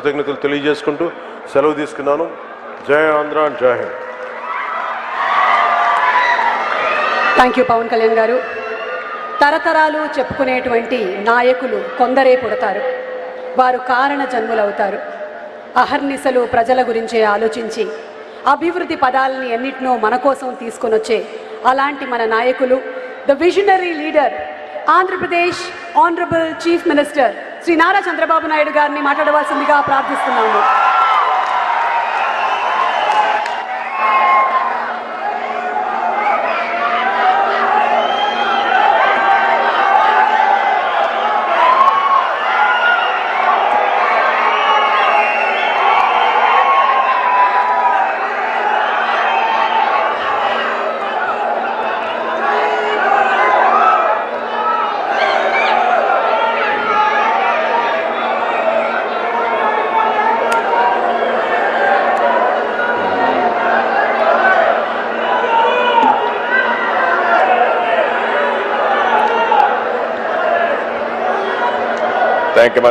కృతజ్ఞతలు తెలియజేసుకుంటూ సెలవు తీసుకున్నాను. జై ఆంధ్ర, జై హింద్. థ్యాంక్ యూ పవన్ కళ్యాణ్ గారు. తరతరాలు చెప్పుకునేటువంటి నాయకులు కొందరే పుడతారు, వారు కారణ జన్ములవుతారు. అహర్నిశలు ప్రజల గురించే ఆలోచించి అభివృద్ధి పదాలని ఎన్నిటినో మన కోసం తీసుకొని వచ్చే అలాంటి మన నాయకులు, the visionary leader, Andhra Pradesh honourable chief minister Shri Nara Chandrababu Naidu గారిని మాట్లాడవలసిందిగా ప్రార్థిస్తున్నాము.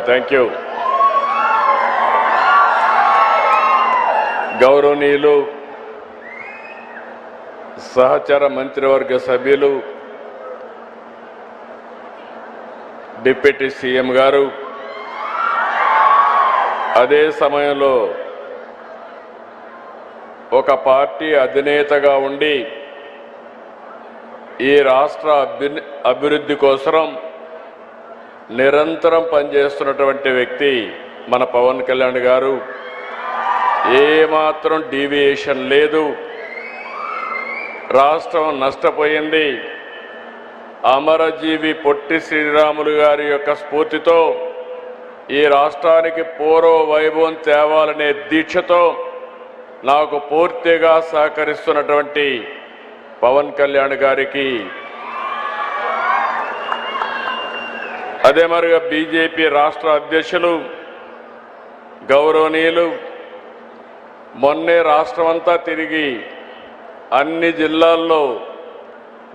Thank you. గౌరవనీయులు సహచర మంత్రివర్గ సభ్యులు, డిప్యూటీ సీఎం గారు, అదే సమయంలో ఒక పార్టీ అధినేతగా ఉండి ఈ రాష్ట్ర అభివృద్ధి కోసం నిరంతరం పనిచేస్తున్నటువంటి వ్యక్తి మన పవన్ కళ్యాణ్ గారు. ఏమాత్రం డీవియేషన్ లేదు. రాష్ట్రం నష్టపోయింది. అమరజీవి పొట్టి శ్రీరాములు గారి యొక్క స్ఫూర్తితో ఈ రాష్ట్రానికి పూర్వ వైభవం తేవాలనే దీక్షతో నాకు పూర్తిగా సహకరిస్తున్నటువంటి పవన్ కళ్యాణ్ గారికి, అదే మరిగా బీజేపీ రాష్ట్ర అధ్యక్షులు గౌరవనీయులు మొన్నే రాష్ట్రమంతా తిరిగి అన్ని జిల్లాల్లో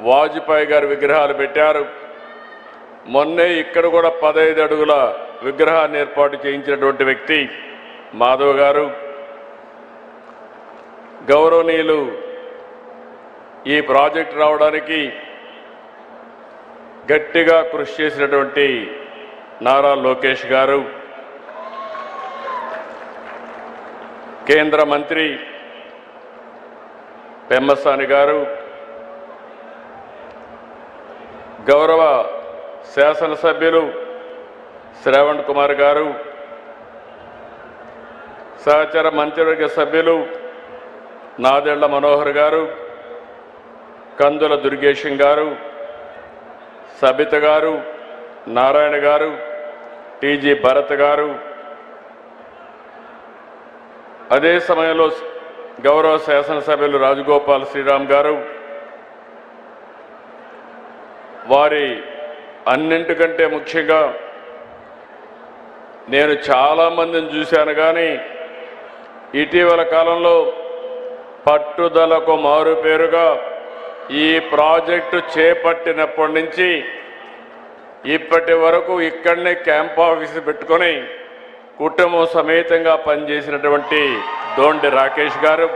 వాజ్పేయి గారి విగ్రహాలు పెట్టారు. మొన్నే ఇక్కడ కూడా 15 అడుగుల విగ్రహాన్ని ఏర్పాటు చేయించినటువంటి వ్యక్తి మాధవ్ గారు. గౌరవనీయులు ఈ ప్రాజెక్ట్ రావడానికి గట్టిగా కృషి చేసినటువంటి నారా లోకేష్ గారు, కేంద్ర మంత్రి పెమ్మసాని గారు, గౌరవ శాసనసభ్యులు శ్రావణ్ కుమార్ గారు, సహచర మంత్రివర్గ సభ్యులు నాదెళ్ల మనోహర్ గారు, కందుల దుర్గేశం గారు, సబిత గారు, నారాయణ గారు, టీజీ భరత్ గారు, అదే సమయంలో గౌరవ శాసనసభ్యులు రాజగోపాల్ శ్రీరామ్ గారు, వారి అన్నింటికంటే ముఖ్యంగా నేను చాలామందిని చూశాను, కానీ ఇటీవల కాలంలో పట్టుదలకు మారుపేరుగా ఈ ప్రాజెక్టు చేపట్టినప్పటి నుంచి ఇప్పటి వరకు ఇక్కడనే క్యాంప్ ఆఫీసు పెట్టుకొని కుటుంబం సమేతంగా పనిచేసినటువంటి దోండి రాకేష్ గారు,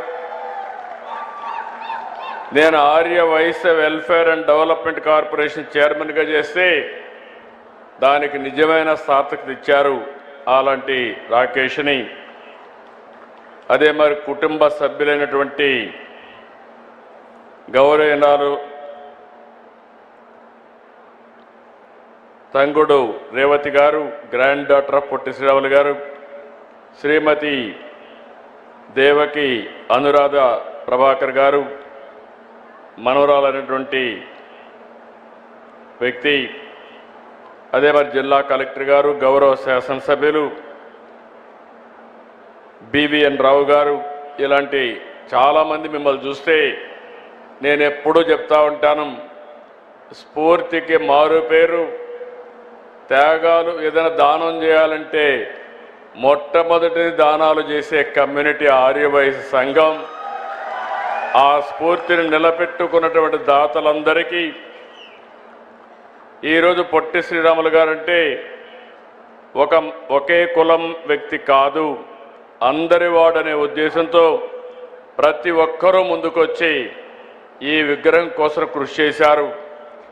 నేను Arya Vysya welfare and development corporation చైర్మన్గా చేస్తే దానికి నిజమైన సార్థకత ఇచ్చారు అలాంటి రాకేష్ని. అదే మరి కుటుంబ సభ్యులైనటువంటి గౌరవనీయులు తంగుడు రేవతి గారు, grand daughter of Potti Sriramulu గారు, శ్రీమతి దేవకి అనురాధ ప్రభాకర్ గారు, మనవరాలైనటువంటి వ్యక్తి, అదే మరి జిల్లా కలెక్టర్ గారు, గౌరవ శాసనసభ్యులు బివిఎన్ రావు గారు, ఇలాంటి చాలామంది మిమ్మల్ని చూస్తే నేను ఎప్పుడూ చెప్తా ఉంటాను, స్ఫూర్తికి మారు పేరు. త్యాగాలు ఏదైనా దానం చేయాలంటే మొట్టమొదటి దానాలు చేసే కమ్యూనిటీ ఆర్యవైశ్య సంఘం. ఆ స్ఫూర్తిని నిలబెట్టుకున్నటువంటి దాతలందరికీ ఈరోజు పొట్టి శ్రీరాములు గారంటే ఒకే కులం వ్యక్తి కాదు, అందరి వాడనే ఉద్దేశంతో ప్రతి ఒక్కరూ ముందుకొచ్చి ఈ విగ్రహం కోసం కృషి చేశారు.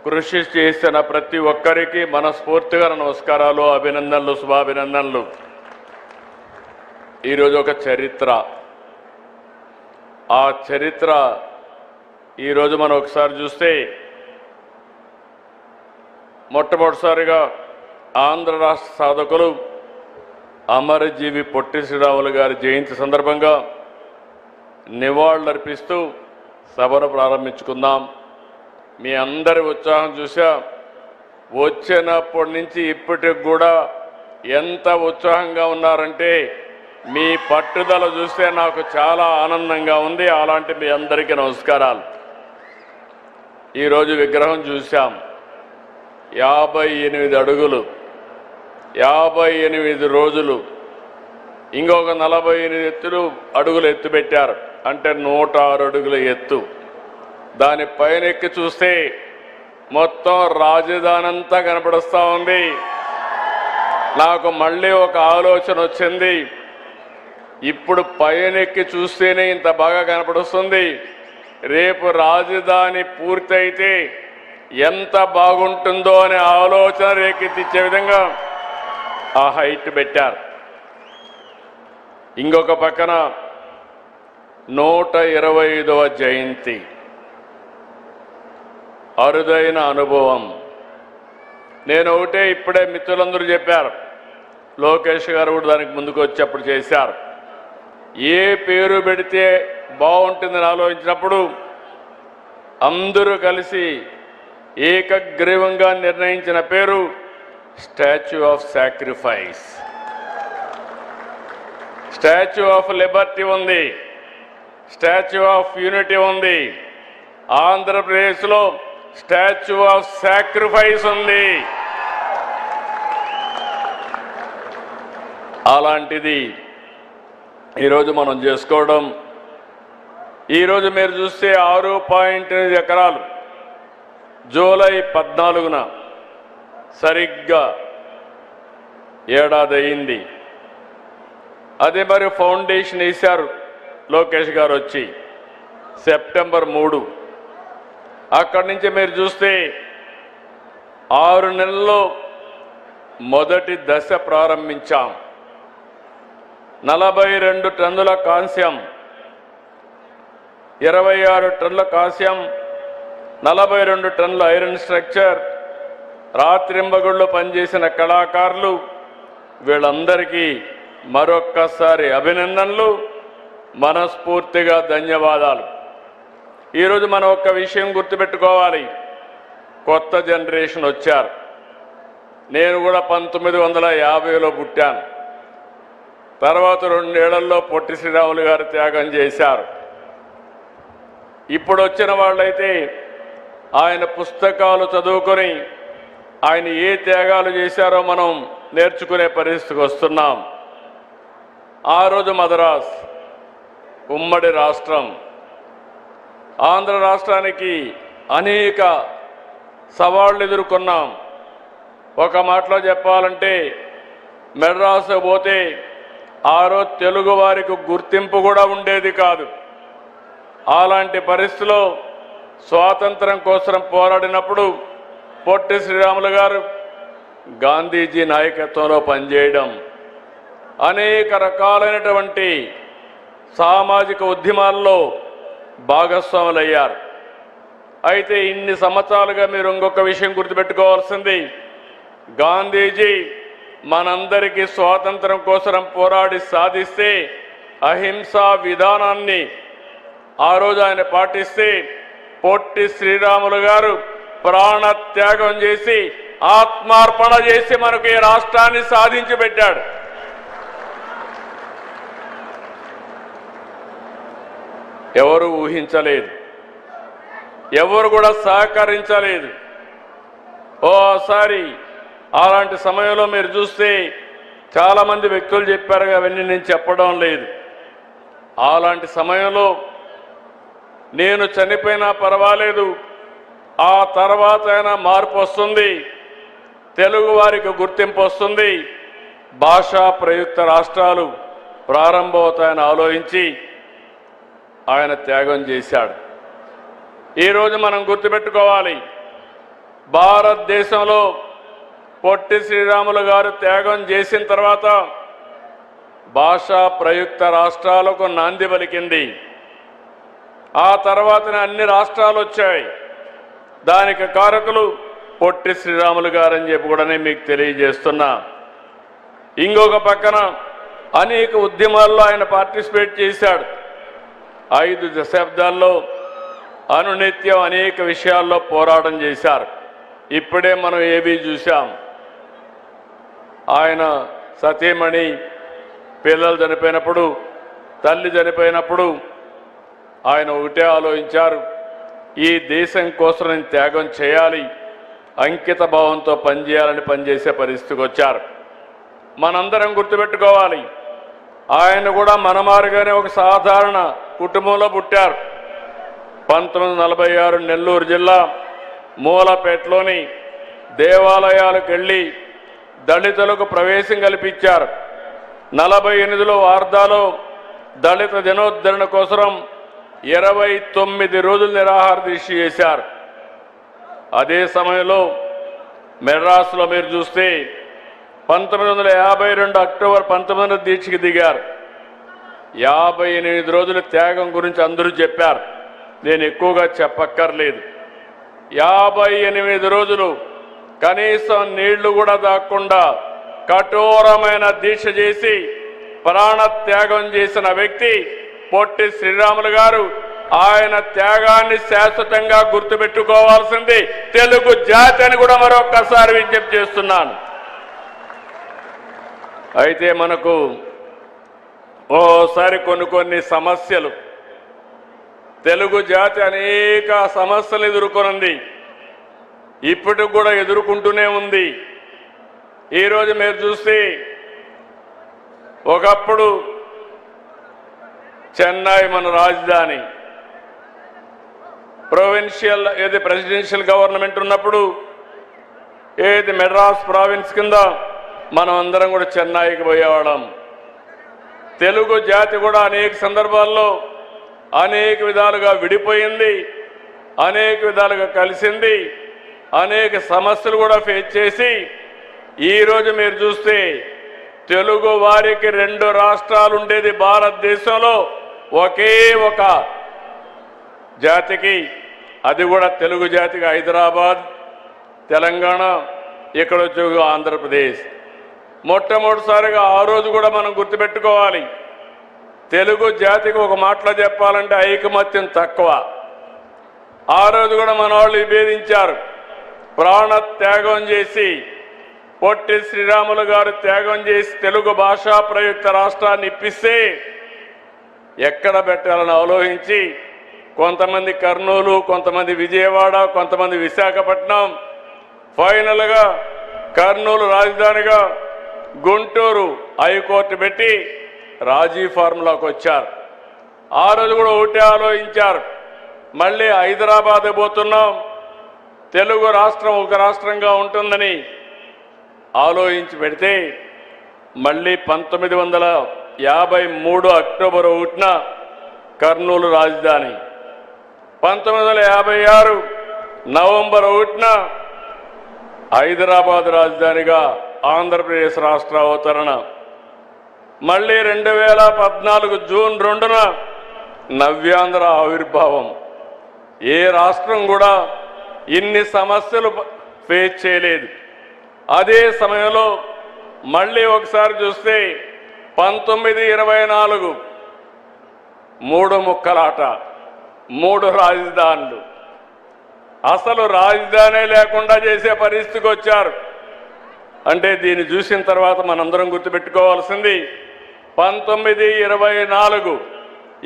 కృషి చేసిన ప్రతి ఒక్కరికి మనస్ఫూర్తిగా నమస్కారాలు, అభినందనలు, శుభాభినందనలు. ఈరోజు ఒక చరిత్ర. ఆ చరిత్ర ఈరోజు మనం ఒకసారి చూస్తే మొట్టమొదటిసారిగా ఆంధ్ర రాష్ట్ర సాధకులు అమరజీవి పొట్టి శ్రీరాములు గారి జయంతి సందర్భంగా నివాళులర్పిస్తూ సభను ప్రారంభించుకుందాం. మీ అందరి ఉత్సాహం చూసా. వచ్చినప్పటి నుంచి ఇప్పటికి కూడా ఎంత ఉత్సాహంగా ఉన్నారంటే మీ పట్టుదల చూస్తే నాకు చాలా ఆనందంగా ఉంది. అలాంటి మీ అందరికీ నమస్కారాలు. ఈరోజు విగ్రహం చూశాం. 58 అడుగులు, 58 రోజులు, ఇంకొక 48 అడుగులు ఎత్తు పెట్టారు. అంటే 106 అడుగుల ఎత్తు. దాని పైన ఎక్కి చూస్తే మొత్తం రాజధాని అంతా కనపడుస్తూ ఉంది. నాకు మళ్ళీ ఒక ఆలోచన వచ్చింది. ఇప్పుడు పైనెక్కి చూస్తేనే ఇంత బాగా కనపడుస్తుంది. రేపు రాజధాని పూర్తయితే ఎంత బాగుంటుందో అనే ఆలోచన రేకెత్తిచ్చే విధంగా ఆ హైట్ పెట్టారు. ఇంకొక పక్కన 125వ జయంతి, అరుదైన అనుభవం. నేను ఒకటే ఇప్పుడే మిత్రులందరూ చెప్పారు, లోకేష్ గారు కూడా దానికి ముందుకు వచ్చి అప్పుడు చేశారు. ఏ పేరు పెడితే బాగుంటుందని ఆలోచించినప్పుడు అందరూ కలిసి ఏకగ్రీవంగా నిర్ణయించిన పేరు statue of sacrifice. Statue of Liberty ఉంది, స్టాచ్యూ ఆఫ్ యూనిటీ ఉంది. ఆంధ్రప్రదేశ్లో స్టాచ్యూ ఆఫ్ సాక్రిఫైస్ ఉంది. అలాంటిది ఈరోజు మనం చేసుకోవడం. ఈరోజు మీరు చూస్తే 6.8 ఎకరాలు జూలై 14న సరిగ్గా ఏడాది అయింది. అదే మరి ఫౌండేషన్ వేశారు లోకేష్ గారు వచ్చి సెప్టెంబర్ 3. అక్కడి నుంచి మీరు చూస్తే 6 నెలల్లో మొదటి దశ ప్రారంభించాం. 42 టన్నుల కాంస్యం, 26 టన్నుల కాంస్యం, 42 టన్నుల ఐరన్ స్ట్రక్చర్. రాత్రింబగుళ్ళు పనిచేసిన కళాకారులు వీళ్ళందరికీ మరొక్కసారి అభినందనలు, మనస్ఫూర్తిగా ధన్యవాదాలు. ఈరోజు మనం ఒక్క విషయం గుర్తుపెట్టుకోవాలి. కొత్త జనరేషన్ వచ్చారు. నేను కూడా 1950లో పుట్టాను. తర్వాత 2 ఏళ్లలో పొట్టి శ్రీరాములు గారు త్యాగం చేశారు. ఇప్పుడు వచ్చిన వాళ్ళైతే ఆయన పుస్తకాలు చదువుకొని ఆయన ఏ త్యాగాలు చేశారో మనం నేర్చుకునే పరిస్థితికి వస్తున్నాం. ఆ రోజు మద్రాస్ ఉమ్మడి రాష్ట్రం. ఆంధ్ర రాష్ట్రానికి అనేక సవాళ్లు ఎదుర్కొన్నాం. ఒక మాటలో చెప్పాలంటే మెడ్రాసు పోతే ఆ రోజు తెలుగు వారికి గుర్తింపు కూడా ఉండేది కాదు. అలాంటి పరిస్థితిలో స్వాతంత్రం కోసం పోరాడినప్పుడు పొట్టి శ్రీరాములు గారు గాంధీజీ నాయకత్వంలో పనిచేయడం, అనేక రకాలైనటువంటి సామాజిక ఉద్యమాల్లో భాగస్వాములయ్యారు. అయితే ఇన్ని సంవత్సరాలుగా మీరు ఇంకొక విషయం గుర్తుపెట్టుకోవాల్సింది, గాంధీజీ మనందరికీ స్వాతంత్రం కోసం పోరాడి సాధిస్తే అహింసా విధానాన్ని ఆ రోజు ఆయన పాటిస్తే పొట్టి శ్రీరాములు గారు ప్రాణత్యాగం చేసి ఆత్మార్పణ చేసి మనకు ఈ రాష్ట్రాన్ని సాధించి పెట్టాడు. ఎవరు ఊహించలేదు, ఎవరు కూడా సహకరించలేదు. ఓసారి అలాంటి సమయంలో మీరు చూస్తే చాలామంది వ్యక్తులు చెప్పారు, అవన్నీ నేను చెప్పడం లేదు. అలాంటి సమయంలో నేను చనిపోయినా పర్వాలేదు, ఆ తర్వాత అయినా మార్పు వస్తుంది, తెలుగు వారికి గుర్తింపు వస్తుంది, భాషా ప్రయుక్త రాష్ట్రాలు ప్రారంభమవుతాయని ఆలోచించి ఆయన త్యాగం చేశాడు. ఈరోజు మనం గుర్తుపెట్టుకోవాలి, భారతదేశంలో పొట్టి శ్రీరాములు గారు త్యాగం చేసిన తర్వాత భాషా ప్రయుక్త రాష్ట్రాలకు నాంది పలికింది. ఆ తర్వాతనే అన్ని రాష్ట్రాలు వచ్చాయి. దానికి కారకులు పొట్టి శ్రీరాములు గారని చెప్పి కూడా మీకు తెలియజేస్తున్నా. ఇంకొక పక్కన అనేక ఉద్యమాల్లో ఆయన పార్టిసిపేట్ చేశాడు. 5 దశాబ్దాల్లో అనునిత్యం అనేక విషయాల్లో పోరాటం చేశారు. ఇప్పుడే మనం ఏవి చూశాం. ఆయన సతీమణి పిల్లలు చనిపోయినప్పుడు, తల్లి చనిపోయినప్పుడు ఆయన ఒకటే ఆలోచించారు, ఈ దేశం కోసం నేను త్యాగం చేయాలి, అంకిత భావంతో పనిచేయాలని పనిచేసే పరిస్థితికి వచ్చారు. మనందరం గుర్తుపెట్టుకోవాలి, ఆయన కూడా మనమారుగానే ఒక సాధారణ కుటుంబంలో పుట్టారు. 1946 నెల్లూరు జిల్లా మూలపేటలోని దేవాలయాలకు వెళ్ళి దళితులకు ప్రవేశం కల్పించారు. 48లో వార్దాలో దళిత జనోద్ధరణ కోసం 29 రోజులు నిరాహార దీక్ష చేశారు. అదే సమయంలో మెడ్రాస్లో మీరు చూస్తే 1952 అక్టోబర్ 19 దీక్షకి దిగారు. 58 రోజుల త్యాగం గురించి అందరూ చెప్పారు, నేను ఎక్కువగా చెప్పక్కర్లేదు. 58 రోజులు కనీసం నీళ్లు కూడా దాక్కుండా కఠోరమైన దీక్ష చేసి ప్రాణ త్యాగం చేసిన వ్యక్తి పొట్టి శ్రీరాములు గారు. ఆయన త్యాగాన్ని శాశ్వతంగా గుర్తుపెట్టుకోవాల్సింది తెలుగు జాతి అని కూడా మరొక్కసారి విజ్ఞప్తి చేస్తున్నాను. అయితే మనకు ఓసారి కొన్ని సమస్యలు, తెలుగు జాతి అనేక సమస్యలు ఎదుర్కొంది, ఇప్పటికి కూడా ఎదుర్కొంటూనే ఉంది. ఈరోజు మీరు చూస్తే ఒకప్పుడు చెన్నై మన రాజధాని, ప్రెసిడెన్షియల్ గవర్నమెంట్ ఉన్నప్పుడు ఏది మెడ్రాస్ ప్రావిన్స్ కింద మనం అందరం కూడా చెన్నైకి పోయేవాళ్ళం. తెలుగు జాతి కూడా అనేక సందర్భాల్లో అనేక విధాలుగా విడిపోయింది, అనేక విధాలుగా కలిసింది, అనేక సమస్యలు కూడా ఫేస్ చేసి ఈరోజు మీరు చూస్తే తెలుగు వారికి 2 రాష్ట్రాలు ఉండేది భారతదేశంలో, ఒకే ఒక జాతికి, అది కూడా తెలుగు జాతికి హైదరాబాద్, తెలంగాణ, ఇక్కడ వచ్చి ఆంధ్రప్రదేశ్. మొట్టమొదటిసారిగా ఆ రోజు కూడా మనం గుర్తుపెట్టుకోవాలి, తెలుగు జాతికి ఒక మాటలో చెప్పాలంటే ఐకమత్యం తక్కువ. ఆ రోజు కూడా మన వాళ్ళు విభేదించారు. ప్రాణ త్యాగం చేసి పొట్టి శ్రీరాములు గారు త్యాగం చేసి తెలుగు భాషా ప్రయుక్త రాష్ట్రాన్ని ఇప్పిస్తే ఎక్కడ పెట్టాలని ఆలోచించి కొంతమంది కర్నూలు, కొంతమంది విజయవాడ, కొంతమంది విశాఖపట్నం, ఫైనల్గా కర్నూలు రాజధానిగా గుంటూరు హైకోర్టు పెట్టి రాజీ ఫార్ములాకు వచ్చారు. ఆ రోజు కూడా ఒకటే ఆలోచించారు, మళ్ళీ హైదరాబాద్ పోతున్నాం, తెలుగు రాష్ట్రం ఒక రాష్ట్రంగా ఉంటుందని ఆలోచించి పెడితే మళ్ళీ 1953 అక్టోబర్ 1న కర్నూలు రాజధాని, 1956 నవంబర్ 1న హైదరాబాద్ రాజధానిగా ఆంధ్రప్రదేశ్ రాష్ట్ర అవతరణ, మళ్ళీ 2014 జూన్ 2న నవ్యాంధ్ర ఆవిర్భావం. ఏ రాష్ట్రం కూడా ఇన్ని సమస్యలు ఫేస్ చేయలేదు. అదే సమయంలో మళ్ళీ ఒకసారి చూస్తే 1924 3 ముక్కలాట, 3 రాజధానులు, అసలు రాజధానే లేకుండా చేసే పరిస్థితికి వచ్చారు. అంటే దీన్ని చూసిన తర్వాత మనందరం గుర్తుపెట్టుకోవాల్సింది 1924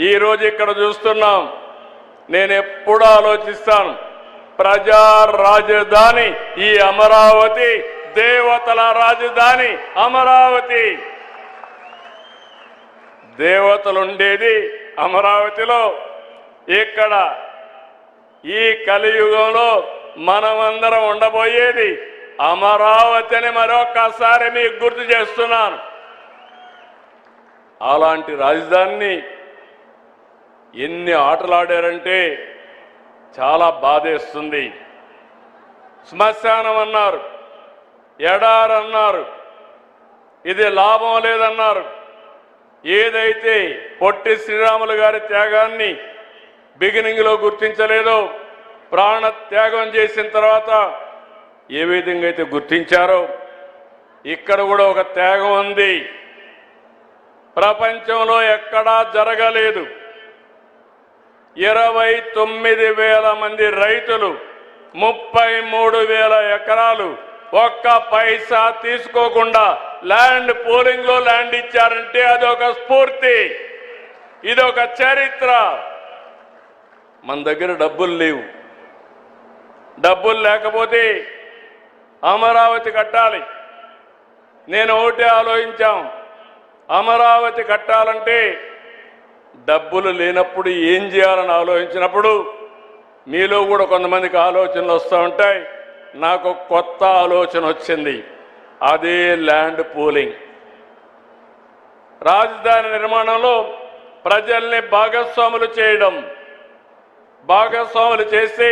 ఈరోజు ఇక్కడ చూస్తున్నాం. నేను ఎప్పుడు ఆలోచిస్తాను, ప్రజా రాజధాని ఈ అమరావతి, దేవతల రాజధాని అమరావతి. దేవతలుండేది అమరావతిలో. ఇక్కడ ఈ కలియుగంలో మనమందరం ఉండబోయేది అమరావతిని మరొక్కసారి మీకు గుర్తు చేస్తున్నాను. అలాంటి రాజధానిని ఎన్ని ఆటలాడారంటే చాలా బాధేస్తుంది. శ్మశానం అన్నారు, ఎడారన్నారు, ఇది లాభం లేదన్నారు. ఏదైతే పొట్టి శ్రీరాములు గారి త్యాగాన్ని బిగినింగ్లో గుర్తించలేదో, ప్రాణ త్యాగం చేసిన తర్వాత ఏ విధంగా అయితే గుర్తించారో ఇక్కడ కూడా ఒక త్యాగం ఉంది. ప్రపంచంలో ఎక్కడా జరగలేదు. 29,000 మంది రైతులు 33,000 ఎకరాలు ఒక్క పైసా తీసుకోకుండా ల్యాండ్ పూలింగ్ లో ల్యాండ్ ఇచ్చారంటే అదొక స్ఫూర్తి, ఇదొక చరిత్ర. మన దగ్గర డబ్బులు లేవు. డబ్బులు లేకపోతే అమరావతి కట్టాలి. నేను ఒకటే ఆలోచించాం, అమరావతి కట్టాలంటే డబ్బులు లేనప్పుడు ఏం చేయాలని ఆలోచించినప్పుడు మీలో కూడా కొంతమందికి ఆలోచనలు వస్తూ ఉంటాయి. నాకు కొత్త ఆలోచన వచ్చింది, అదే ల్యాండ్ పూలింగ్. రాజధాని నిర్మాణంలో ప్రజల్ని భాగస్వాములు చేయడం, భాగస్వాములు చేసి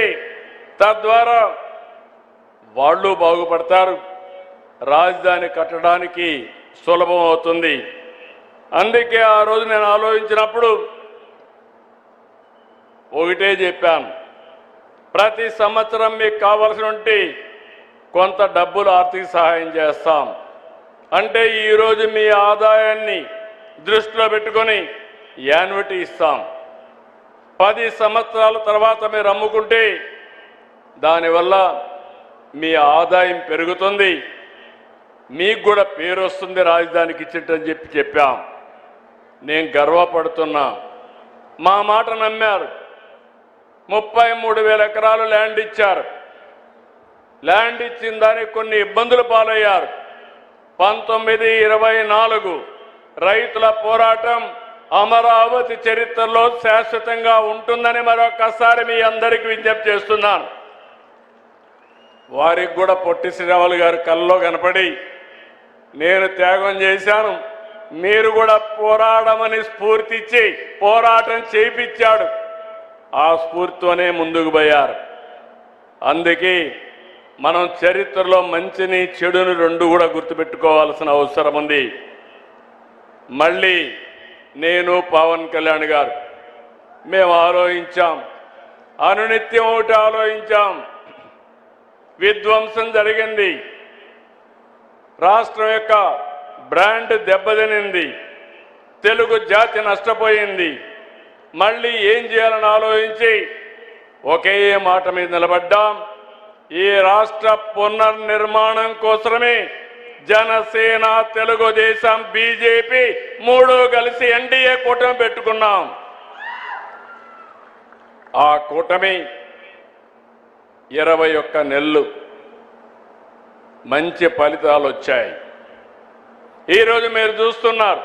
తద్వారా వాళ్ళు బాగుపడతారు, రాజధాని కట్టడానికి సులభం అవుతుంది. అందుకే ఆ రోజు నేను ఆలోచించినప్పుడు ఒకటే చెప్పాను, ప్రతి సంవత్సరం మీకు కావాల్సి ఉంటే కొంత డబ్బులు ఆర్థిక సహాయం చేస్తాం. అంటే ఈరోజు మీ ఆదాయాన్ని దృష్టిలో పెట్టుకొని యాన్యుటీ ఇస్తాం. 10 సంవత్సరాల తర్వాత మీరు అమ్ముకుంటే దానివల్ల మీ ఆదాయం పెరుగుతుంది, మీకు కూడా పేరు వస్తుంది రాజధానికి ఇచ్చినట్టు చెప్పాం. నేను గర్వపడుతున్నా, మా మాట నమ్మారు. 33,000 ఎకరాలు ల్యాండ్ ఇచ్చారు. ల్యాండ్ ఇచ్చిన దానికి కొన్ని ఇబ్బందులు పాలయ్యారు. 1924 రైతుల పోరాటం అమరావతి చరిత్రలో శాశ్వతంగా ఉంటుందని మరొకసారి మీ అందరికీ విజ్ఞప్తి చేస్తున్నాను. వారికి కూడా పొట్టి శ్రీరాములు గారు కల్లో కనపడి నేను త్యాగం చేశాను, మీరు కూడా పోరాడమని స్ఫూర్తి ఇచ్చి పోరాటం చేయించాడు. ఆ స్ఫూర్తితోనే ముందుకు పోయారు. అందుకే మనం చరిత్రలో మంచిని చెడుని రెండు కూడా గుర్తుపెట్టుకోవాల్సిన అవసరం ఉంది. మళ్ళీ నేను పవన్ కళ్యాణ్ గారు మేము ఆలోచించాం, అనునిత్యం ఒకటి ఆలోచించాం. విధ్వంసం జరిగింది, రాష్ట్రం యొక్క బ్రాండ్ దెబ్బతినింది, తెలుగు జాతి నష్టపోయింది. మళ్ళీ ఏం చేయాలని ఆలోచించి ఒకే మాట మీద నిలబడ్డాం. ఈ రాష్ట్ర పునర్నిర్మాణం కోసమే జనసేన, తెలుగుదేశం, బీజేపీ 3 కలిసి ఎన్డీఏ కూటమి పెట్టుకున్నాం. ఆ కూటమి 21 నెలలు మంచి ఫలితాలు వచ్చాయి. ఈరోజు మీరు చూస్తున్నారు,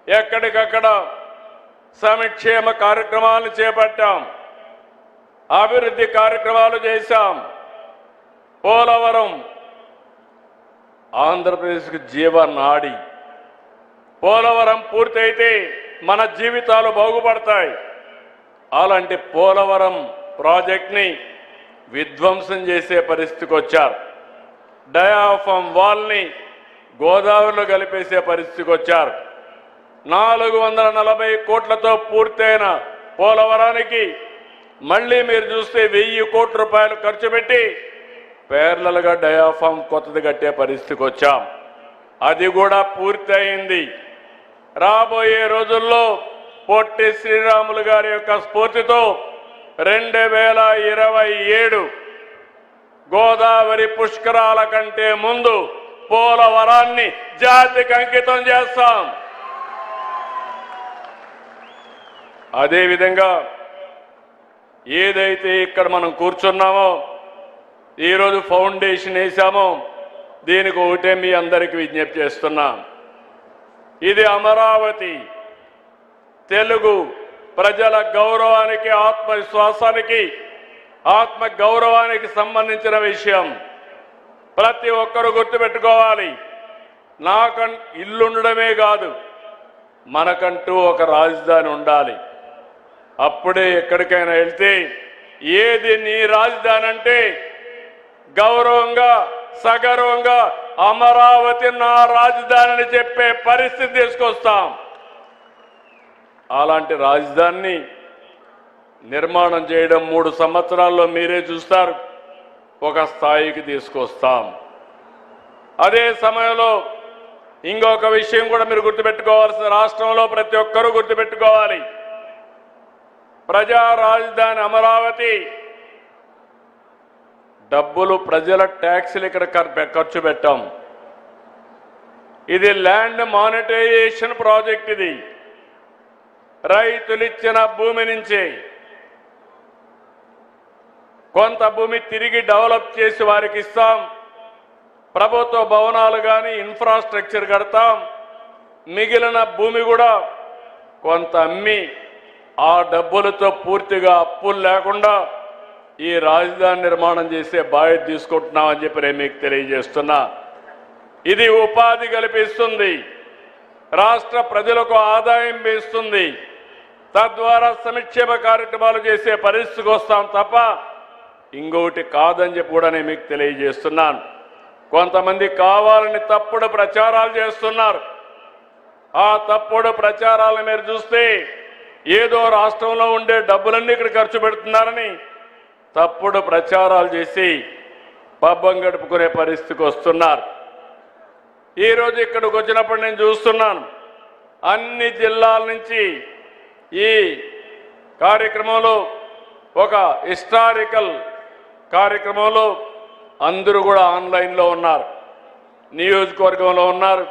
ఎక్కడికక్కడ సంక్షేమ కార్యక్రమాలను చేపట్టాం, అభివృద్ధి కార్యక్రమాలు చేశాం. పోలవరం ఆంధ్రప్రదేశ్కు జీవనాడి. పోలవరం పూర్తయితే మన జీవితాలు బాగుపడతాయి. అలాంటి పోలవరం ప్రాజెక్ట్ని విధ్వంసం చేసే పరిస్థితికి వచ్చారు. డయాఫామ్ వాల్ని గోదావరిలో కలిపేసే పరిస్థితికి వచ్చారు. 440 కోట్లతో పూర్తయిన పోలవరానికి మళ్ళీ మీరు చూస్తే 1000 కోట్ల రూపాయలు ఖర్చు పెట్టి పేర్లలుగా డయాఫామ్ కొత్తది కట్టే పరిస్థితికి వచ్చాం. అది కూడా పూర్తయింది. రాబోయే రోజుల్లో పొట్టి శ్రీరాములు గారి యొక్క స్ఫూర్తితో 2027 గోదావరి పుష్కరాల కంటే ముందు పోలవరాన్ని జాతికి అంకితం చేస్తాం. అదేవిధంగా ఏదైతే ఇక్కడ మనం కూర్చున్నామో, ఈరోజు ఫౌండేషన్ వేశామో, దీనికి ఒకటే మీ అందరికీ విజ్ఞప్తి చేస్తున్నాం. ఇది అమరావతి తెలుగు ప్రజల గౌరవానికి, ఆత్మవిశ్వాసానికి, ఆత్మ గౌరవానికి సంబంధించిన విషయం. ప్రతి ఒక్కరూ గుర్తుపెట్టుకోవాలి. ఇల్లుండడమే కాదు, మనకంటూ ఒక రాజధాని ఉండాలి. అప్పుడే ఎక్కడికైనా వెళ్తే ఏది నీ రాజధాని అంటే గౌరవంగా సగర్వంగా అమరావతి నా రాజధానిని చెప్పే పరిస్థితి తీసుకొస్తాం. అలాంటి రాజధానిని నిర్మాణం చేయడం 3 సంవత్సరాల్లో మీరే చూస్తారు. ఒక స్థాయికి తీసుకొస్తాం. అదే సమయంలో ఇంకొక విషయం కూడా మీరు గుర్తుపెట్టుకోవాల్సిన, రాష్ట్రంలో ప్రతి ఒక్కరూ గుర్తుపెట్టుకోవాలి. ప్రజా రాజధాని అమరావతి డబ్బులు ప్రజల ట్యాక్సులు ఇక్కడ ఖర్చు పెట్టాం. ఇది ల్యాండ్ మానిటైజేషన్ ప్రాజెక్ట్. ఇది రైతులిచ్చిన భూమి నుంచి కొంత భూమి తిరిగి డెవలప్ చేసి వారికి ఇస్తాం. ప్రభుత్వ భవనాలు కానీ ఇన్ఫ్రాస్ట్రక్చర్ కడతాం. మిగిలిన భూమి కూడా కొంత అమ్మి ఆ డబ్బులతో పూర్తిగా అప్పులు లేకుండా ఈ రాజధాని నిర్మాణం చేసే బాధ్యత తీసుకుంటున్నామని చెప్పి నేను మీకు తెలియజేస్తున్నా. ఇది ఉపాధి కల్పిస్తుంది, రాష్ట్ర ప్రజలకు ఆదాయం పెంచుతుంది, తద్వారా సంక్షేమ కార్యక్రమాలు చేసే పరిస్థితికి వస్తాం తప్ప ఇంకొకటి కాదని చెప్పి కూడా నేను మీకు తెలియజేస్తున్నాను. కొంతమంది కావాలని తప్పుడు ప్రచారాలు చేస్తున్నారు. ఆ తప్పుడు ప్రచారాలను మీరు చూస్తే ఏదో రాష్ట్రంలో ఉండే డబ్బులన్నీ ఇక్కడ ఖర్చు పెడుతున్నారని తప్పుడు ప్రచారాలు చేసి పబ్బం గడుపుకునే పరిస్థితికి వస్తున్నారు. ఈరోజు ఇక్కడికి వచ్చినప్పుడు నేను చూస్తున్నాను, అన్ని జిల్లాల నుంచి ఈ కార్యక్రమంలో ఒక హిస్టారికల్ కార్యక్రమంలో అందరూ కూడా ఆన్లైన్లో ఉన్నారు, నియోజకవర్గంలో ఉన్నారు,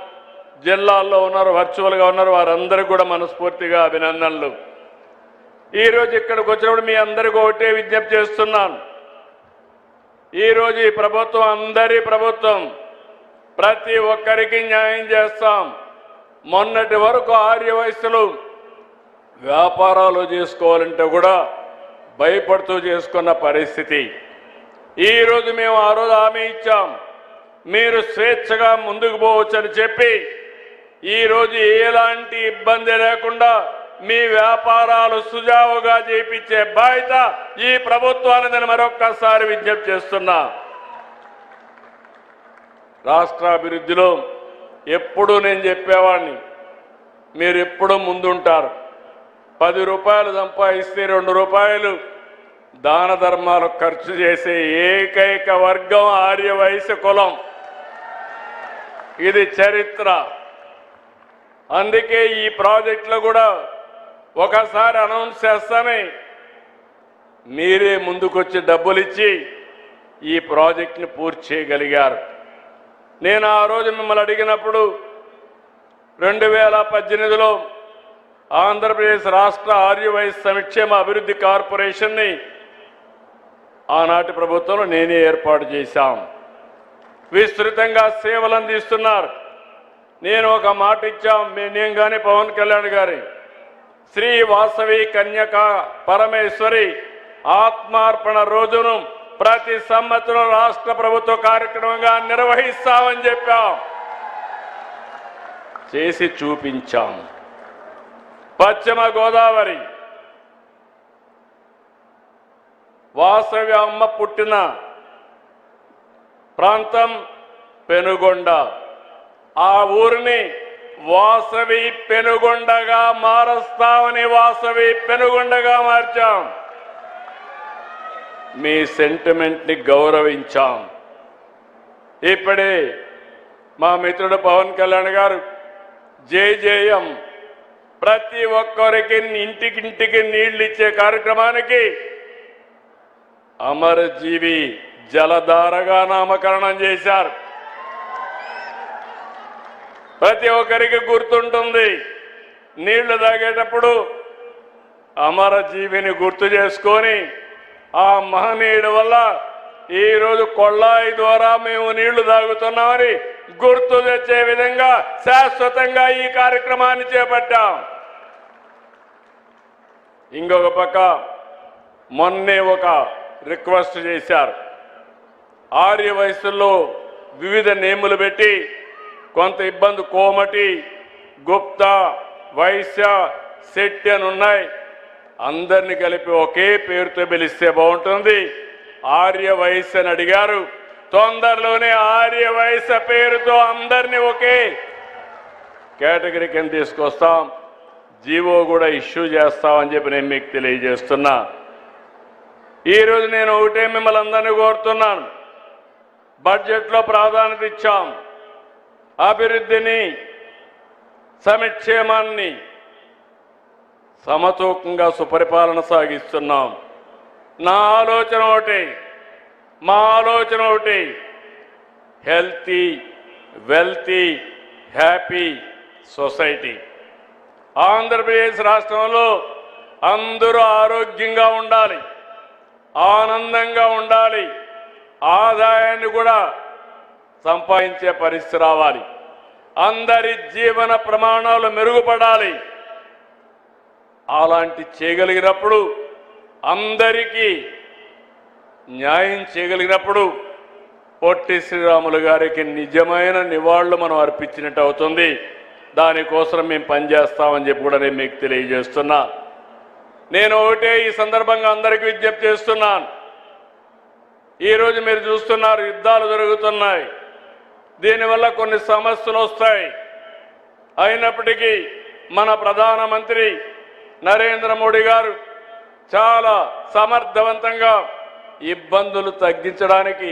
జిల్లాల్లో ఉన్నారు, వర్చువల్గా ఉన్నారు. వారందరికీ కూడా మనస్ఫూర్తిగా అభినందనలు. ఈరోజు ఇక్కడికి వచ్చినప్పుడు మీ అందరికీ ఒకటే విజ్ఞప్తి చేస్తున్నాను. ఈరోజు ఈ ప్రభుత్వం అందరి ప్రభుత్వం, ప్రతి ఒక్కరికి న్యాయం చేస్తాం. మొన్నటి వరకు ఆర్య వయస్సులు వ్యాపారాలు చేసుకోవాలంటే కూడా భయపడుతూ చేసుకున్న పరిస్థితి. ఈరోజు మేము ఆ రోజు హామీ ఇచ్చాం, మీరు స్వేచ్ఛగా ముందుకు పోవచ్చని చెప్పి ఈరోజు ఎలాంటి ఇబ్బంది లేకుండా మీ వ్యాపారాలు సుజావుగా చేయించే బాధ్యత ఈ ప్రభుత్వాన్ని నేను మరొక్కసారి విజ్ఞప్తి చేస్తున్నా. రాష్ట్ర అభివృద్ధిలో ఎప్పుడూ నేను చెప్పేవాడిని, మీరు ఎప్పుడూ ముందుంటారు. 10 రూపాయలు సంపాదిస్తే 2 రూపాయలు దాన ధర్మాలకు ఖర్చు చేసే ఏకైక వర్గం ఆర్య వైశ్య కులం. ఇది చరిత్ర. అందుకే ఈ ప్రాజెక్టులో కూడా ఒకసారి అనౌన్స్ చేస్తానే మీరే ముందుకొచ్చి డబ్బులు ఇచ్చి ఈ ప్రాజెక్టుని పూర్తి చేయగలిగారు. నేను ఆ రోజు మిమ్మల్ని అడిగినప్పుడు 2018లో ఆంధ్రప్రదేశ్ రాష్ట్ర ఆర్య వైశ్య సంక్షేమ అభివృద్ధి కార్పొరేషన్ని ఆనాటి ప్రభుత్వంలో నేనే ఏర్పాటు చేశాం. విస్తృతంగా సేవలు అందిస్తున్నారు. నేను ఒక మాట ఇచ్చాం, నేను కానీ పవన్ కళ్యాణ్ గారి శ్రీ వాసవి కన్యక పరమేశ్వరి ఆత్మార్పణ రోజును ప్రతి సంవత్సరం రాష్ట్ర ప్రభుత్వ కార్యక్రమంగా నిర్వహిస్తామని చెప్పాం, చేసి చూపించాం. పశ్చిమ గోదావరి వాసవి అమ్మ పుట్టిన ప్రాంతం పెనుగొండ. ఆ ఊరిని వాసవి పెనుగొండగా మారుస్తామని వాసవి పెనుగొండగా మార్చాం. మీ సెంటిమెంట్ని గౌరవించాం. ఇప్పుడే మా మిత్రుడు పవన్ కళ్యాణ్ గారు జేజేఎం ప్రతి ఒక్కరికి ఇంటికింటికి నీళ్లు ఇచ్చే కార్యక్రమానికి అమరజీవి జలధారగా నామకరణం చేశారు. ప్రతి ఒక్కరికి గుర్తుంటుంది, నీళ్లు తాగేటప్పుడు అమరజీవిని గుర్తు చేసుకొని ఆ మహనీయుడి వల్ల ఈరోజు కొళ్ళాయి ద్వారా మేము నీళ్లు తాగుతున్నామని గుర్తు తెచ్చే విధంగా శాశ్వతంగా ఈ కార్యక్రమాన్ని చేపట్టాం. ఇంకొక పక్క మొన్నే ఒక రిక్వెస్ట్ చేశారు, ఆర్య వయసుల్లో వివిధ నేములు పెట్టి కొంత ఇబ్బంది కోమటి గుప్తా వైశ్య శెట్టి అని ఉన్నాయి. అందరిని కలిపి ఒకే పేరుతో పిలిస్తే బాగుంటుంది. ఆర్య వైశ్య అని అడిగారు. తొందరలోనే ఆర్య వైశ్య పేరుతో అందరినీ ఒకే కేటగిరీ కింద తీసుకొస్తాం. జీవో కూడా ఇష్యూ చేస్తామని చెప్పి నేను మీకు తెలియజేస్తున్నా. ఈరోజు నేను ఒకటే మిమ్మల్ని అందరినీ కోరుతున్నాను. బడ్జెట్లో ప్రాధాన్యత ఇచ్చాం. అభివృద్ధిని సంక్షేమాన్ని సమతూకంగా సుపరిపాలన సాగిస్తున్నాం. నా ఆలోచన ఒకటి, మా ఆలోచన ఒకటి, healthy wealthy happy society. Andhra Pradesh రాష్ట్రంలో అందరూ ఆరోగ్యంగా ఉండాలి, ఆనందంగా ఉండాలి, ఆదాయాన్ని కూడా సంపాదించే పరిస్థితి రావాలి, అందరి జీవన ప్రమాణాలు మెరుగుపడాలి. అలాంటి చేయగలిగినప్పుడు, అందరికీ న్యాయం చేయగలిగినప్పుడు పొట్టి శ్రీరాములు గారికి నిజమైన నివాళులు మనం అర్పించినట్టు అవుతుంది. దానికోసం మేము పనిచేస్తామని చెప్పి కూడా నేను మీకు తెలియజేస్తున్నా. నేను ఒకటే ఈ సందర్భంగా అందరికీ విజ్ఞప్తి చేస్తున్నాను. ఈరోజు మీరు చూస్తున్నారు, యుద్ధాలు జరుగుతున్నాయి. దీనివల్ల కొన్ని సమస్యలు వస్తాయి. అయినప్పటికీ మన ప్రధానమంత్రి నరేంద్ర మోడీ గారు చాలా సమర్థవంతంగా ఇబ్బందులు తగ్గించడానికి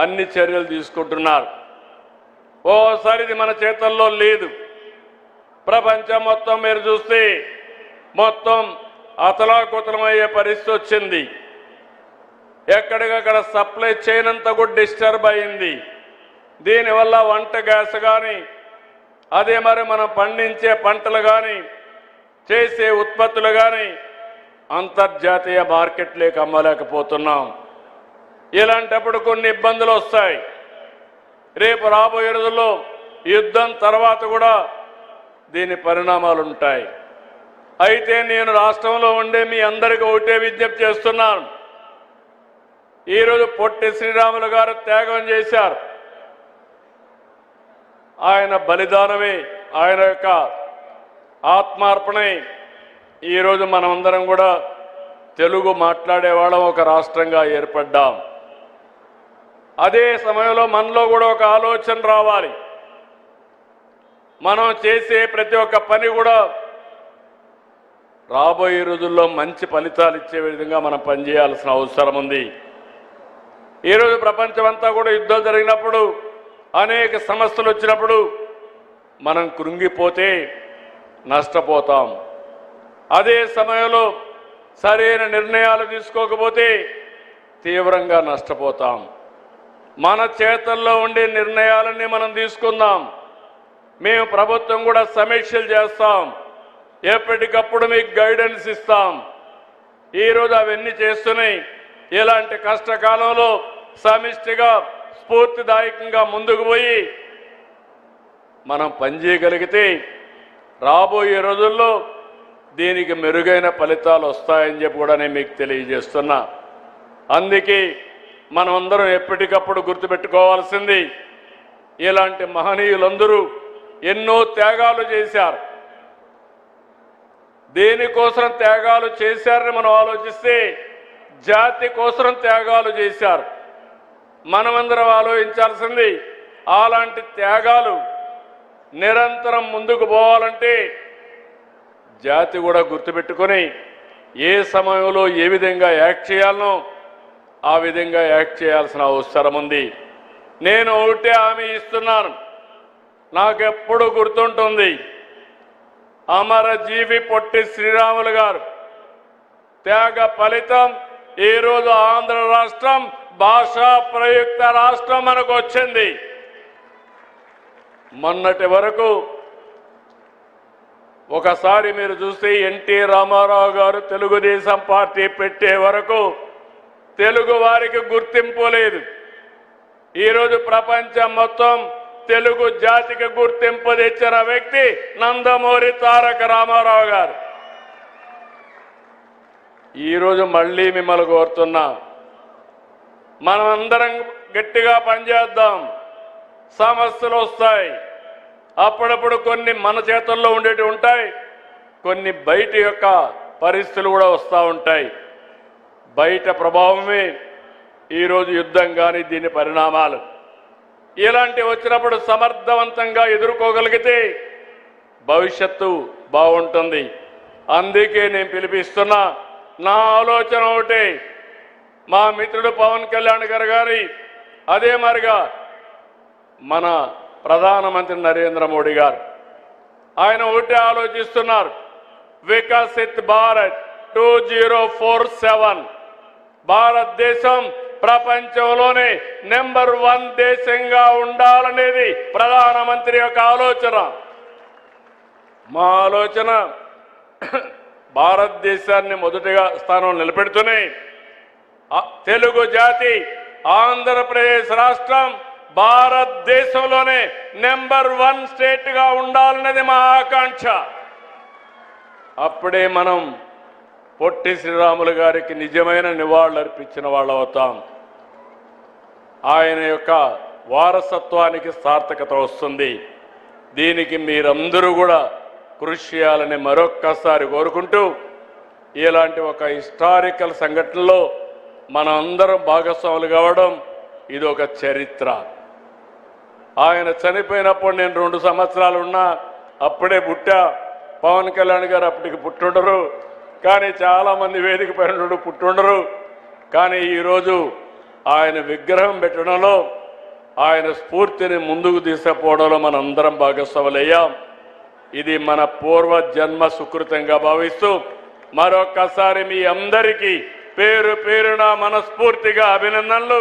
అన్ని చర్యలు తీసుకుంటున్నారు. ఓసారి ఇది మన చేతుల్లో లేదు. ప్రపంచం మొత్తం మీరు చూస్తే మొత్తం అతలాకుతలమయ్యే పరిస్థితి వచ్చింది. ఎక్కడికక్కడ సప్లై చైన్ అంతా కూడా డిస్టర్బ్ అయింది. దీనివల్ల వంట గ్యాస్ కానీ, అదే మరి మనం పండించే పంటలు కానీ, చేసే ఉత్పత్తులు కానీ అంతర్జాతీయ మార్కెట్లోకి అమ్మలేకపోతున్నాం. ఇలాంటప్పుడు కొన్ని ఇబ్బందులు వస్తాయి. రేపు రాబోయే రోజుల్లో యుద్ధం తర్వాత కూడా దీని పరిణామాలు ఉంటాయి. అయితే నేను రాష్ట్రంలో ఉండే మీ అందరికీ ఒకటే విజ్ఞప్తి చేస్తున్నాను. ఈరోజు పొట్టి శ్రీరాములు గారు త్యాగం చేశారు. ఆయన బలిదానమే, ఆయన యొక్క ఆత్మార్పణే ఈరోజు మనమందరం కూడా తెలుగు మాట్లాడేవాళ్ళం ఒక రాష్ట్రంగా ఏర్పడ్డాం. అదే సమయంలో మనలో కూడా ఒక ఆలోచన రావాలి. మనం చేసే ప్రతి ఒక్క పని కూడా రాబోయే రోజుల్లో మంచి ఫలితాలు ఇచ్చే విధంగా మనం పనిచేయాల్సిన అవసరం ఉంది. ఈరోజు ప్రపంచమంతా కూడా యుద్ధం జరిగినప్పుడు, అనేక సమస్యలు వచ్చినప్పుడు మనం కృంగిపోతే నష్టపోతాం. అదే సమయంలో సరైన నిర్ణయాలు తీసుకోకపోతే తీవ్రంగా నష్టపోతాం. మన చేతుల్లో ఉండే నిర్ణయాలన్నీ మనం తీసుకుందాం. మేము ప్రభుత్వం కూడా సమీక్షలు చేస్తాం. ఎప్పటికప్పుడు మీకు గైడెన్స్ ఇస్తాం. ఈరోజు అవన్నీ చేస్తున్నాయి. ఇలాంటి కష్టకాలంలో సమిష్టిగా స్ఫూర్తిదాయకంగా ముందుకు పోయి మనం పనిచేయగలిగితే రాబోయే రోజుల్లో దీనికి మెరుగైన ఫలితాలు వస్తాయని చెప్పి కూడా నేను మీకు తెలియజేస్తున్నా. అందుకే మనమందరం ఎప్పటికప్పుడు గుర్తుపెట్టుకోవాల్సింది, ఇలాంటి మహనీయులందరూ ఎన్నో త్యాగాలు చేశారు. దేనికోసం త్యాగాలు చేశారని మనం ఆలోచిస్తే జాతి కోసం త్యాగాలు చేశారు. మనమందరం ఆలోచించాల్సింది, అలాంటి త్యాగాలు నిరంతరం ముందుకు పోవాలంటే జాతి కూడా గుర్తుపెట్టుకొని ఏ సమయంలో ఏ విధంగా యాక్ట్ చేయాలనో ఆ విధంగా యాక్ట్ చేయాల్సిన అవసరం ఉంది. నేను ఒకటే హామీ ఇస్తున్నాను. నాకెప్పుడు గుర్తుంటుంది, అమరజీవి పొట్టి శ్రీరాములు గారు త్యాగ ఫలితం ఈరోజు ఆంధ్ర రాష్ట్రం భాషా ప్రయుక్త రాష్ట్రం మనకు వచ్చింది. మొన్నటి వరకు ఒకసారి మీరు చూస్తే ఎన్టీ రామారావు గారు తెలుగుదేశం పార్టీ పెట్టే వరకు తెలుగు వారికి గుర్తింపు లేదు. ఈరోజు ప్రపంచం మొత్తం తెలుగు జాతికి గుర్తింపు తెచ్చిన వ్యక్తి నందమూరి తారక రామారావు గారు. ఈరోజు మళ్ళీ మిమ్మల్ని కోరుతున్నా, మనమందరం గట్టిగా పనిచేద్దాం. సమస్యలు వస్తాయి. అప్పుడప్పుడు కొన్ని మన చేతుల్లో ఉండేవి ఉంటాయి, కొన్ని బయట యొక్క పరిస్థితులు కూడా వస్తూ ఉంటాయి. బయట ప్రభావమే ఈరోజు యుద్ధం కానీ దీని పరిణామాలు. ఇలాంటి వచ్చినప్పుడు సమర్థవంతంగా ఎదుర్కోగలిగితే భవిష్యత్తు బాగుంటుంది. అందుకే నేను పిలిపిస్తున్నా. నా ఆలోచన ఒకటే, మా మిత్రుడు పవన్ కళ్యాణ్ గారి అదే మరిగా మన ప్రధానమంత్రి నరేంద్ర మోడీ గారు ఆయన ఒకటే ఆలోచిస్తున్నారు. వికసిత్ భారత్ 2047 భారతదేశం ప్రపంచంలోనే నెంబర్ 1 దేశంగా ఉండాలనేది ప్రధానమంత్రి యొక్క ఆలోచన. మా ఆలోచన భారతదేశాన్ని మొదటిగా స్థానం నిలబెడుతూనే తెలుగు జాతి ఆంధ్రప్రదేశ్ రాష్ట్రం భారతదేశంలోనే నెంబర్ 1 స్టేట్గా ఉండాలనేది మా ఆకాంక్ష. అప్పుడే మనం పొట్టి శ్రీరాములు గారికి నిజమైన నివాళులర్పించిన వాళ్ళు అవుతాం. ఆయన యొక్క వారసత్వానికి సార్థకత వస్తుంది. దీనికి మీరందరూ కూడా కృషి చేయాలని మరొక్కసారి కోరుకుంటూ, ఇలాంటి ఒక హిస్టారికల్ సంఘటనలో మనం అందరం భాగస్వాములు కావడం ఇది ఒక చరిత్ర. ఆయన చనిపోయినప్పుడు నేను 2 సంవత్సరాలు ఉన్నా, అప్పుడే పుట్టా. పవన్ కళ్యాణ్ గారు అప్పటికి పుట్టుండరు, కానీ చాలామంది వేదిక పైన పుట్టుండరు. కానీ ఈరోజు ఆయన విగ్రహం పెట్టడంలో, ఆయన స్ఫూర్తిని ముందుకు తీసుకుపోవడంలో మనందరం భాగస్వాములయ్యాం. ఇది మన పూర్వ జన్మ సుకృతంగా భావిస్తూ మరొక్కసారి మీ అందరికీ పేరు పేరున మనస్ఫూర్తిగా అభినందనలు,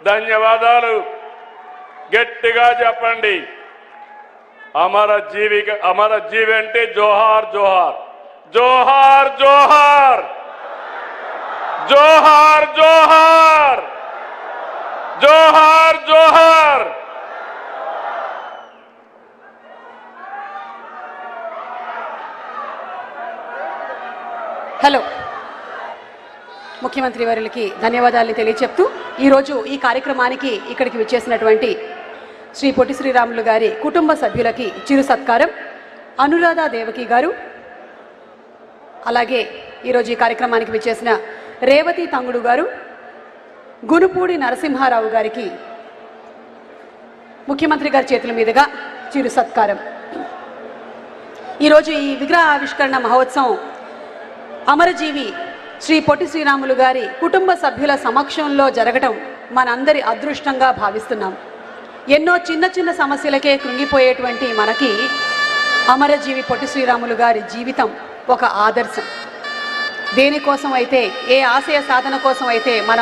ధన్యవాదాలు. గట్టిగా చెప్పండి. అమర జీవి అంటే జోహార్ జోహార్, జోహార్ జోహార్, జోహార్ జోహార్, జోహార్ జోహార్. హలో, ముఖ్యమంత్రి వర్యులకి ధన్యవాదాలు తెలియచెప్తూ ఈరోజు ఈ కార్యక్రమానికి ఇక్కడికి విచ్చేసినటువంటి శ్రీ పొట్టి శ్రీరాములు గారి కుటుంబ సభ్యులకి చిరు సత్కారం. అనురాధ దేవకి గారు, అలాగే ఈరోజు ఈ కార్యక్రమానికి విచ్చేసిన రేవతి తంగుడు గారు, గునుపూడి నరసింహారావు గారికి ముఖ్యమంత్రి గారి చేతుల మీదుగా చిరు సత్కారం. ఈరోజు ఈ విగ్రహ ఆవిష్కరణ మహోత్సవం అమరజీవి శ్రీ పొట్టి శ్రీరాములు గారి కుటుంబ సభ్యుల సమక్షంలో జరగటం మనందరి అదృష్టంగా భావిస్తున్నాం. ఎన్నో చిన్న చిన్న సమస్యలకే కృంగిపోయేటువంటి మనకి అమరజీవి పొట్టి శ్రీరాములు గారి జీవితం ఒక ఆదర్శం. దేనికోసం అయితే, ఏ ఆశయ సాధన కోసం అయితే మనం